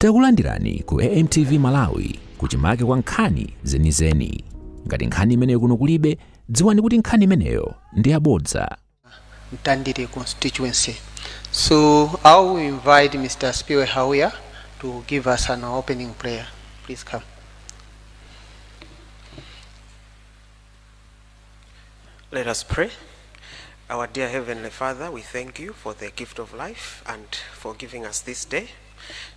Takulandirani ku AMTV Malawi kuchimake kwa nkhani zenizeni. Ngati nkhani imeneyo kuno kulibe, dziwani kuti nkhani imeneyo ndi yabodza. Ndiye constituency. So I will invite Mr. Spiwe Hawia to give us an opening prayer. Please come. Let us pray. Our dear Heavenly Father, we thank you for the gift of life and for giving us this day.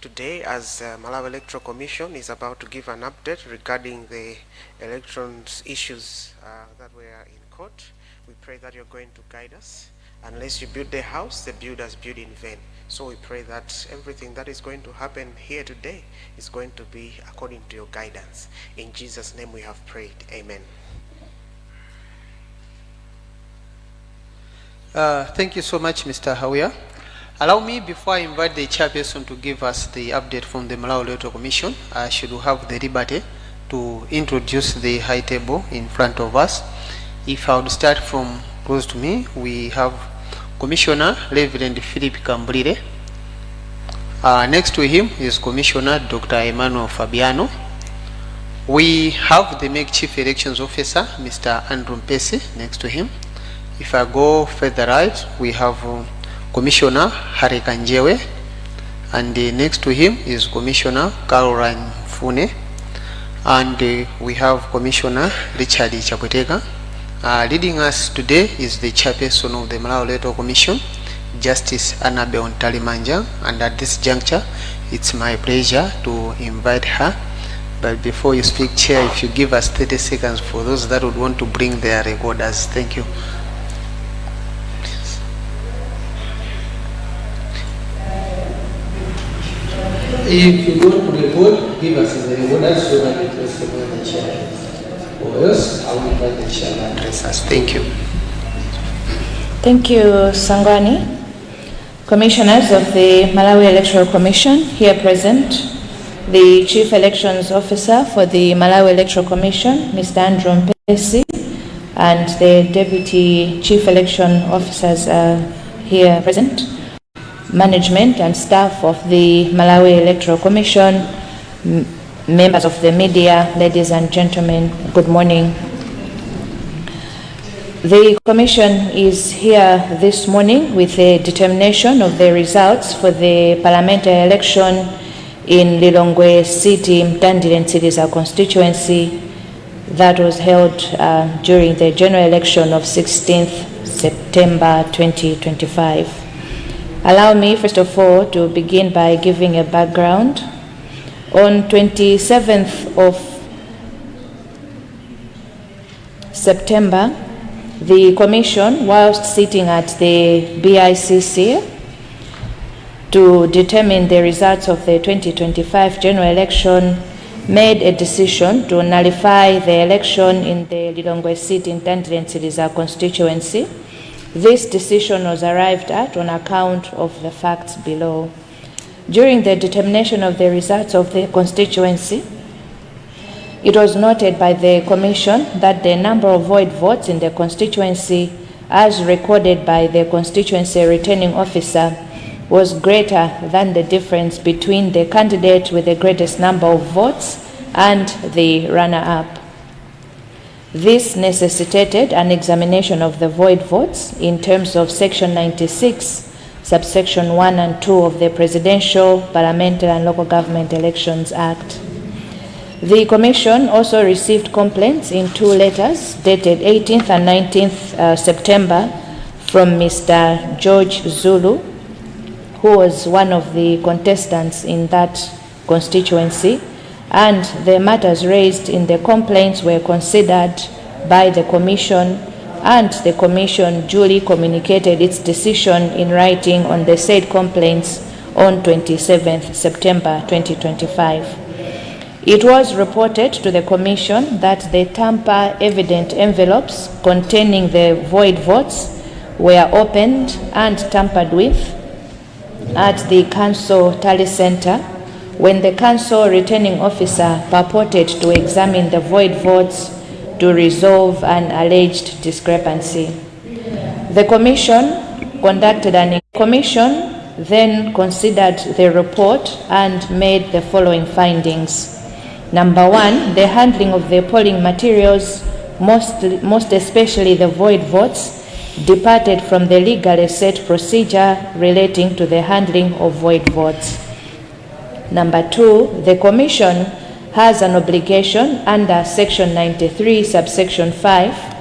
Today, as Malawi Electoral Commission is about to give an update regarding the elections issues that were in court, we pray that you're going to guide us. Unless you build the house, the builders build in vain. So we pray that everything that is going to happen here today is going to be according to your guidance. In Jesus' name we have prayed. Amen. Thank you so much, Mr. Hawia. Allow me, before I invite the chairperson to give us the update from the Malawi Electoral Commission, I should have the liberty to introduce the high table in front of us. If I would start from close to me, we have Commissioner Reverend Philip Kambrire. Next to him is Commissioner Dr. Emmanuel Fabiano. We have the MEG Chief Elections Officer, Mr. Andrew Mpesi, next to him. If I go further right, we have Commissioner Hareka Njewe, and next to him is Commissioner Caroline Fune, and we have Commissioner Richard Chapweteka. Leading us today is the chairperson of the Malawi Electoral Commission, Justice Annabel Mtalimanja, and at this juncture, it's my pleasure to invite her. But before you speak, Chair, if you give us 30 seconds for those that would want to bring their recorders. Thank you. If you want to report, give us the recorders so that it was the chair. Or else, I will invite the chair to address us. Thank you. Thank you, Sangwani. Commissioners of the Malawi Electoral Commission here present, the Chief Elections Officer for the Malawi Electoral Commission, Mr. Andrew Mpesi, and the Deputy Chief Election Officers are here present, management and staff of the Malawi Electoral Commission, members of the media, ladies and gentlemen, good morning. The Commission is here this morning with a determination of the results for the parliamentary election in Lilongwe City, Mtandire and Siriza constituency that was held during the general election of 16th September 2025. Allow me, first of all, to begin by giving a background. On 27th of September, the Commission, whilst sitting at the BICC to determine the results of the 2025 general election, made a decision to nullify the election in the Lilongwe City, Mtandire and Siriza constituency. This decision was arrived at on account of the facts below. During the determination of the results of the constituency, it was noted by the Commission that the number of void votes in the constituency, as recorded by the constituency returning officer, was greater than the difference between the candidate with the greatest number of votes and the runner-up. This necessitated an examination of the void votes in terms of Section 96, subsection 1 and 2 of the Presidential, Parliamentary and Local Government Elections Act. The Commission also received complaints in two letters dated 18th and 19th September from Mr. George Zulu, who was one of the contestants in that constituency, and the matters raised in the complaints were considered by the Commission, and the Commission duly communicated its decision in writing on the said complaints on 27th September 2025. It was reported to the Commission that the tamper evident envelopes containing the void votes were opened and tampered with at the Council Tally Center when the Council returning officer purported to examine the void votes to resolve an alleged discrepancy. The Commission conducted an then considered the report and made the following findings. Number one, the handling of the polling materials, most especially the void votes, departed from the legally set procedure relating to the handling of void votes. Number two, the Commission has an obligation under Section 93, subsection 5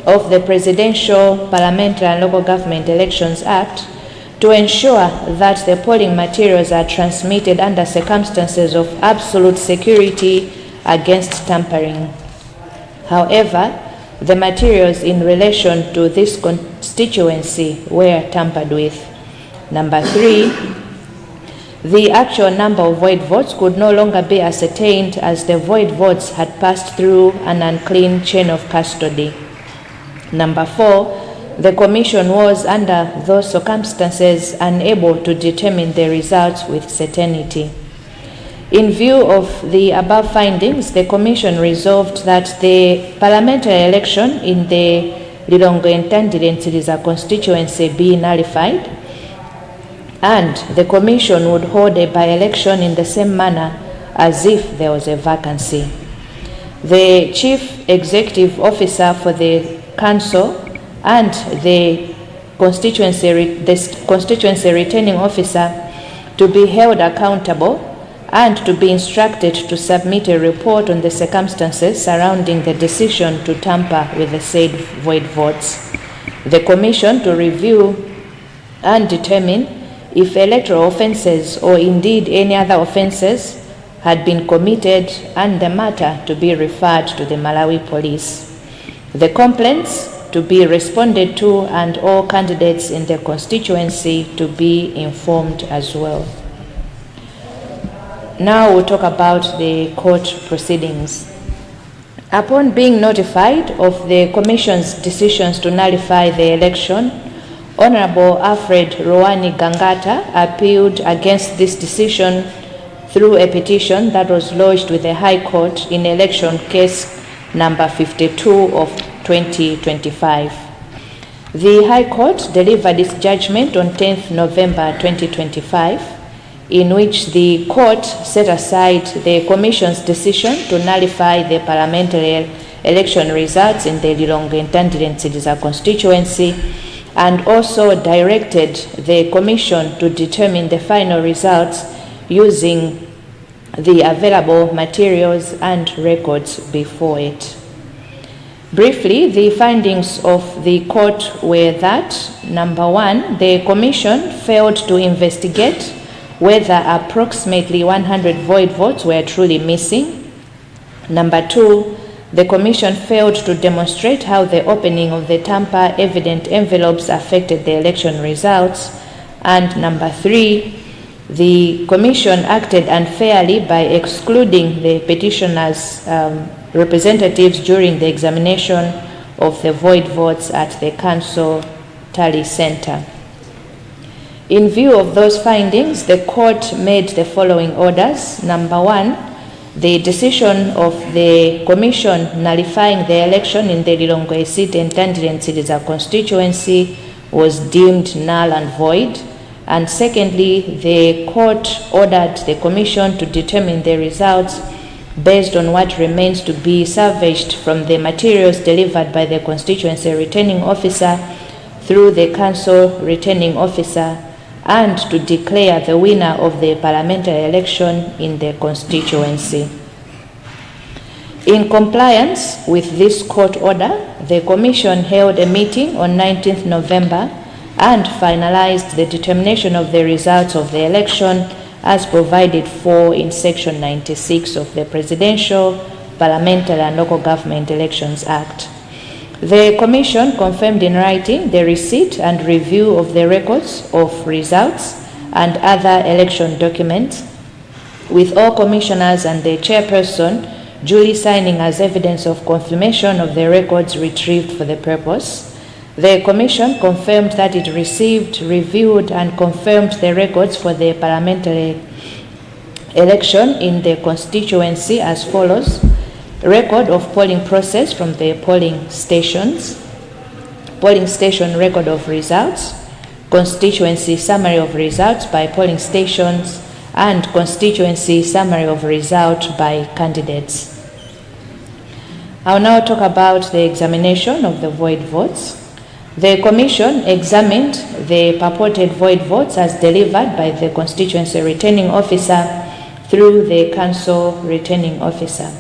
of the Presidential, Parliamentary and Local Government Elections Act to ensure that the polling materials are transmitted under circumstances of absolute security against tampering. However, the materials in relation to this constituency were tampered with. Number three, the actual number of void votes could no longer be ascertained as the void votes had passed through an unclean chain of custody. Number four, the Commission was, under those circumstances, unable to determine the results with certainty. In view of the above findings, the Commission resolved that the parliamentary election in the Lilongwe Ntandile constituency be nullified, and the Commission would hold a by-election in the same manner as if there was a vacancy. The Chief Executive Officer for the Council and the constituency returning officer to be held accountable and to be instructed to submit a report on the circumstances surrounding the decision to tamper with the said void votes. The Commission to review and determine if electoral offences or indeed any other offences had been committed, and the matter to be referred to the Malawi Police. The complaints to be responded to and all candidates in the constituency to be informed as well. Now we'll talk about the court proceedings. Upon being notified of the Commission's decisions to nullify the election, Honorable Alfred Gangata appealed against this decision through a petition that was lodged with the High Court in election case number 52 of 2025. The High Court delivered its judgment on 10th November 2025, in which the court set aside the Commission's decision to nullify the parliamentary election results in the Lilongwe Ntandile constituency, and also directed the Commission to determine the final results using the available materials and records before it. Briefly, the findings of the court were that, number one, the Commission failed to investigate whether approximately 100 void votes were truly missing. Number two, the Commission failed to demonstrate how the opening of the tamper-evident envelopes affected the election results. And number three, the Commission acted unfairly by excluding the petitioners' representatives during the examination of the void votes at the Council Tally Center. In view of those findings, the court made the following orders. Number one, the decision of the Commission nullifying the election in the Lilongwe seat and Ntandile constituency was deemed null and void. And secondly, the court ordered the Commission to determine the results based on what remains to be salvaged from the materials delivered by the constituency returning officer through the council returning officer, and to declare the winner of the parliamentary election in the constituency. In compliance with this court order, the Commission held a meeting on 19th November and finalized the determination of the results of the election as provided for in Section 96 of the Presidential, Parliamentary and Local Government Elections Act. The Commission confirmed in writing the receipt and review of the records of results and other election documents, with all commissioners and the chairperson duly signing as evidence of confirmation of the records retrieved for the purpose. The Commission confirmed that it received, reviewed, and confirmed the records for the parliamentary election in the constituency as follows: record of polling process from the polling stations, polling station record of results, constituency summary of results by polling stations, and constituency summary of result by candidates. I'll now talk about the examination of the void votes. The Commission examined the purported void votes as delivered by the constituency returning officer through the council returning officer.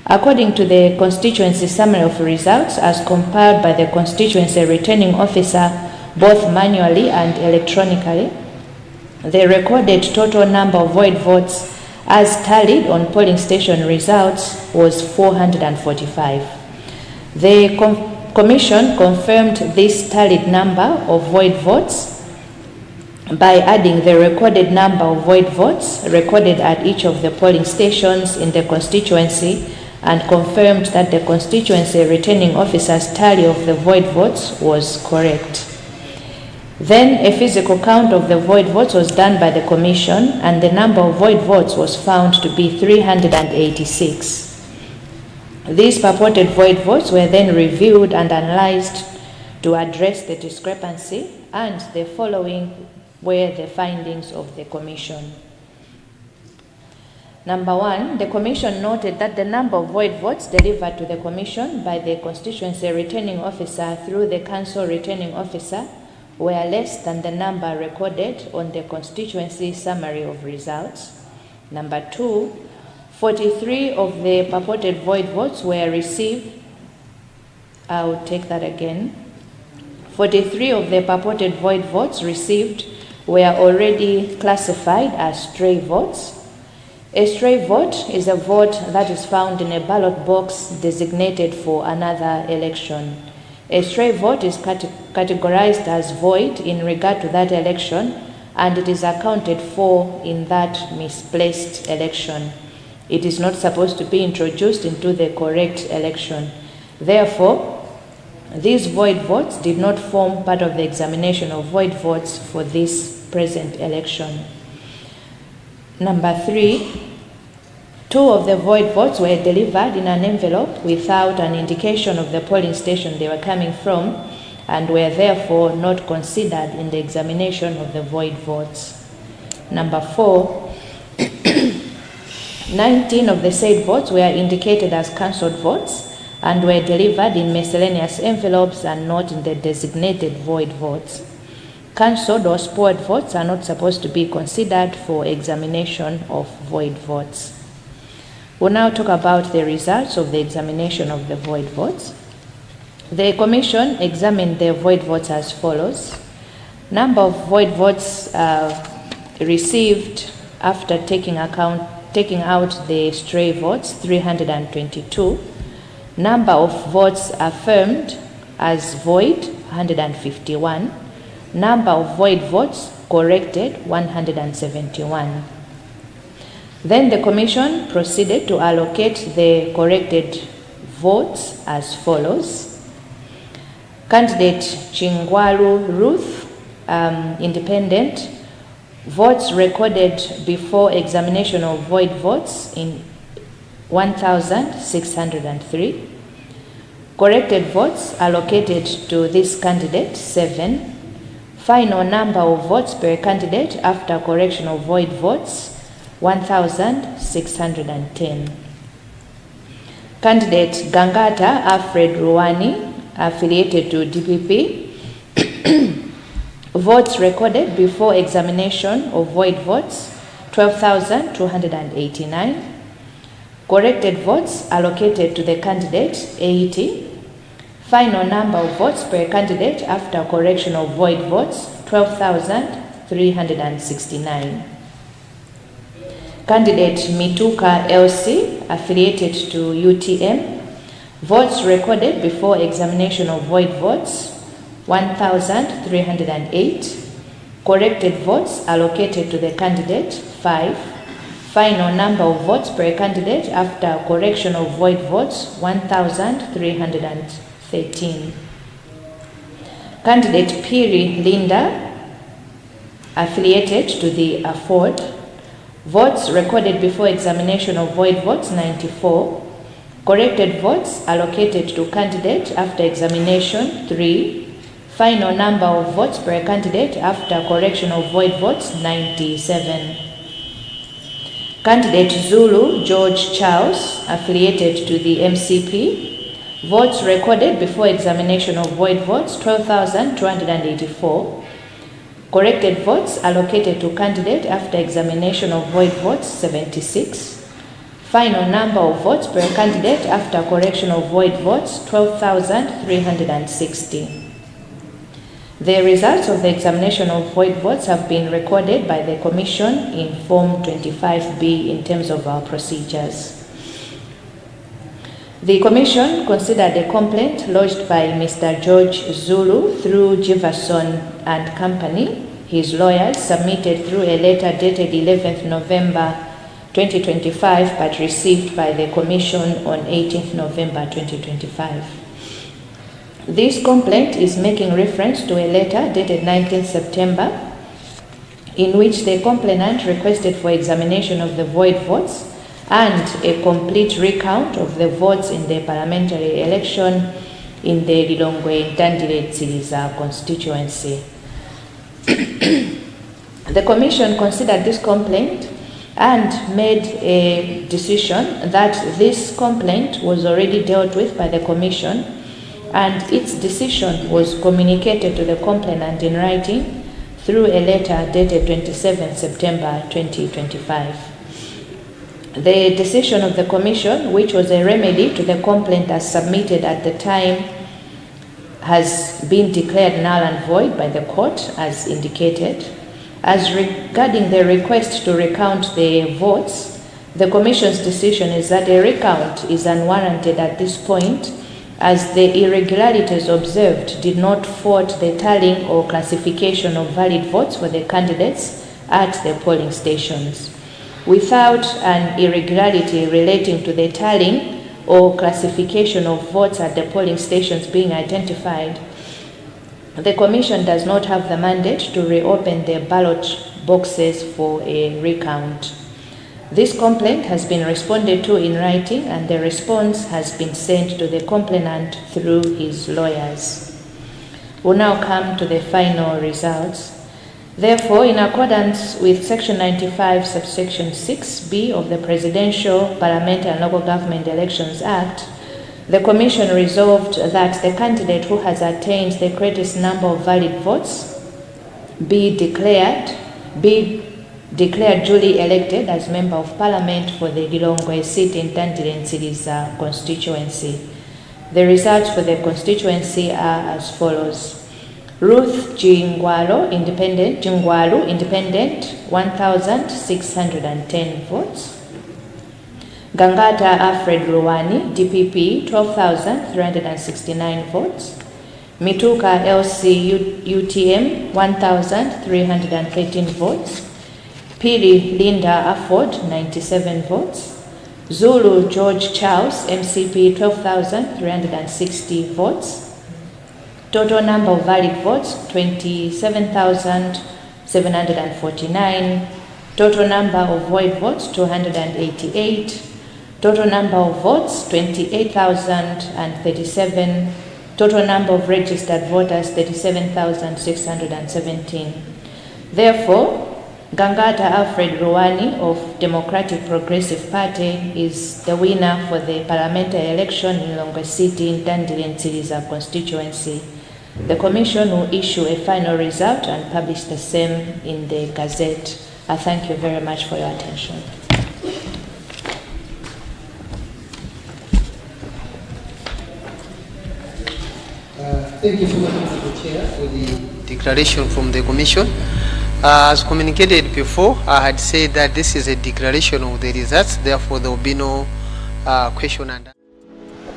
According to the constituency summary of results as compiled by the constituency returning officer, both manually and electronically, the recorded total number of void votes as tallied on polling station results was 445. The Commission confirmed this tallied number of void votes by adding the recorded number of void votes recorded at each of the polling stations in the constituency, and confirmed that the constituency returning officer's tally of the void votes was correct. Then a physical count of the void votes was done by the Commission, and the number of void votes was found to be 386. These purported void votes were then reviewed and analyzed to address the discrepancy, and the following were the findings of the Commission. Number one, the Commission noted that the number of void votes delivered to the Commission by the constituency returning officer through the council returning officer were less than the number recorded on the constituency summary of results. Number two, 43 of the purported void votes were received. I'll take that again. 43 of the purported void votes received were already classified as stray votes. A stray vote is a vote that is found in a ballot box designated for another election. A stray vote is categorized as void in regard to that election, and it is accounted for in that misplaced election. It is not supposed to be introduced into the correct election. Therefore, these void votes did not form part of the examination of void votes for this present election. Number three, 2 of the void votes were delivered in an envelope without an indication of the polling station they were coming from, and were therefore not considered in the examination of the void votes. Number 4, 19 of the said votes were indicated as cancelled votes and were delivered in miscellaneous envelopes and not in the designated void votes. Cancelled or spoiled votes are not supposed to be considered for examination of void votes. We'll now talk about the results of the examination of the void votes. The Commission examined the void votes as follows. Number of void votes received after taking out the stray votes, 322. Number of votes affirmed as void, 151. Number of void votes corrected, 171. Then the Commission proceeded to allocate the corrected votes as follows. Candidate Chingwalu Ruth, independent, votes recorded before examination of void votes in 1,603. Corrected votes allocated to this candidate, 7. Final number of votes per candidate after correction of void votes, 1,610. Candidate Gangata Alfred affiliated to DPP, votes recorded before examination of void votes, 12,289. Corrected votes allocated to the candidate, 80. Final number of votes per candidate after correction of void votes, 12,369. Candidate Mituka LC, affiliated to UTM, votes recorded before examination of void votes, 1,308. Corrected votes allocated to the candidate, 5. Final number of votes per candidate after correction of void votes, 1,313. Candidate Piri Linda, affiliated to the Afford, votes recorded before examination of void votes, 94. Corrected votes allocated to candidate after examination, 3. Final number of votes per candidate after correction of void votes, 97. Candidate Zulu George Charles, affiliated to the MCP, votes recorded before examination of void votes, 12,284. Corrected votes allocated to candidate after examination of void votes, 76. Final number of votes per candidate after correction of void votes, 12,360. The results of the examination of void votes have been recorded by the Commission in Form 25B in terms of our procedures. The Commission considered a complaint lodged by Mr. George Zulu through Jefferson and Company, his lawyers, submitted through a letter dated 11th November 2025 but received by the Commission on 18th November 2025. This complaint is making reference to a letter dated 19th September in which the complainant requested for examination of the void votes and a complete recount of the votes in the parliamentary election in the Lilongwe Ntandile Tsiliza constituency. The Commission considered this complaint and made a decision that this complaint was already dealt with by the Commission, and its decision was communicated to the complainant in writing through a letter dated 27 September 2025. The decision of the Commission, which was a remedy to the complaint as submitted at the time, has been declared null and void by the court as indicated. As regarding the request to recount the votes, the Commission's decision is that a recount is unwarranted at this point, as the irregularities observed did not fault the tallying or classification of valid votes for the candidates at the polling stations. Without an irregularity relating to the tallying or classification of votes at the polling stations being identified, the Commission does not have the mandate to reopen the ballot boxes for a recount. This complaint has been responded to in writing, and the response has been sent to the complainant through his lawyers. We'll now come to the final results. Therefore, in accordance with Section 95, subsection 6B of the Presidential, Parliamentary and Local Government Elections Act, the Commission resolved that the candidate who has attained the greatest number of valid votes be declared duly elected as Member of Parliament for the Lilongwe seat in Ntandile Tsiliza constituency. The results for the constituency are as follows. Ruth Jingwalu, Independent, 1,610 votes. Gangata Alfred Luwani, DPP, 12,369 votes. Mituka LC UTM, 1,313 votes. Pili Linda Afford, 97 votes. Zulu George Charles, MCP, 12,360 votes. Total number of valid votes, 27,749. Total number of void votes, 288. Total number of votes, 28,037. Total number of registered voters, 37,617. Therefore, Gangata Alfred Luwani of Democratic Progressive Party is the winner for the parliamentary election in Lilongwe City in Ntandile Tsiliza constituency. The Commission will issue a final result and publish the same in the Gazette. I thank you very much for your attention. Thank you so much, Mr. Chair, for the declaration from the Commission. As communicated before, I had said that this is a declaration of the results, therefore there will be no question and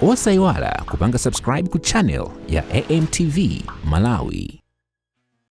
Osaiwala kupanga subscribe ku channel ya AMTV Malawi.